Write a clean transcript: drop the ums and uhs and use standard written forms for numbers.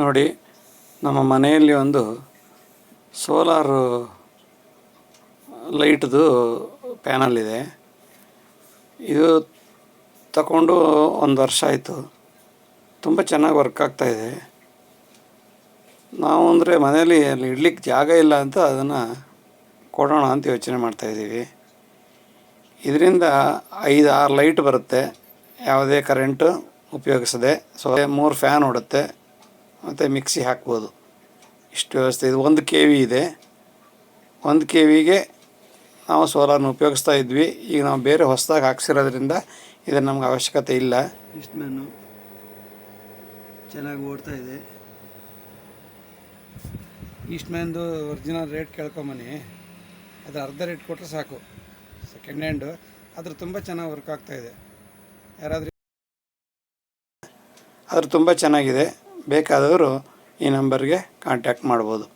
ನೋಡಿ, ನಮ್ಮ ಮನೆಯಲ್ಲಿ ಒಂದು ಸೋಲಾರು ಲೈಟ್ದು ಪ್ಯಾನಲ್ ಇದೆ. ಇದು ತಗೊಂಡು 1 ವರ್ಷ ಆಯಿತು. ತುಂಬ ಚೆನ್ನಾಗಿ ವರ್ಕ್ ಆಗ್ತಾಯಿದೆ. ನಾವು ಅಂದರೆ ಮನೆಯಲ್ಲಿ ಅಲ್ಲಿ ಇಡ್ಲಿಕ್ಕೆ ಜಾಗ ಇಲ್ಲ ಅಂತ ಅದನ್ನು ಕೊಡೋಣ ಅಂತ ಯೋಚನೆ ಮಾಡ್ತಾಯಿದ್ದೀವಿ. ಇದರಿಂದ 5-6 ಲೈಟ್ ಬರುತ್ತೆ, ಯಾವುದೇ ಕರೆಂಟು ಉಪಯೋಗಿಸದೆ. 3 ಫ್ಯಾನ್ ಓಡುತ್ತೆ ಮತ್ತು ಮಿಕ್ಸಿ ಹಾಕ್ಬೋದು. ಇಷ್ಟು ವ್ಯವಸ್ಥೆ ಇದು. 1 KV ಇದೆ. 1 KVಗೆ ನಾವು ಸೋಲಾರನ್ನ ಉಪಯೋಗಿಸ್ತಾ ಇದ್ವಿ. ಈಗ ನಾವು ಬೇರೆ ಹೊಸದಾಗಿ ಹಾಕ್ಸಿರೋದ್ರಿಂದ ಇದರ ನಮ್ಗೆ ಅವಶ್ಯಕತೆ ಇಲ್ಲ. ಇಷ್ಟನ್ನು ಚೆನ್ನಾಗಿ ಓಡ್ತಾ ಇದೆ. ಈಸ್ಟ್ಮ್ಯಾನ್ದು ಒರಿಜಿನಲ್ ರೇಟ್ ಕೇಳ್ಕೊಂಬನ್ನಿ, ಅದು ಅರ್ಧ ರೇಟ್ ಕೊಟ್ಟರೆ ಸಾಕು. ಸೆಕೆಂಡ್ ಹ್ಯಾಂಡು ಅದ್ರ ತುಂಬ ಚೆನ್ನಾಗಿ ವರ್ಕ್ ಆಗ್ತಾಯಿದೆ. ಯಾರಾದರೂ ಅದ್ರ ತುಂಬ ಚೆನ್ನಾಗಿದೆ. ಬೇಕಾದವರು ಈ ನಂಬರ್ಗೆ ಕಾಂಟ್ಯಾಕ್ಟ್ ಮಾಡ್ಬೋದು.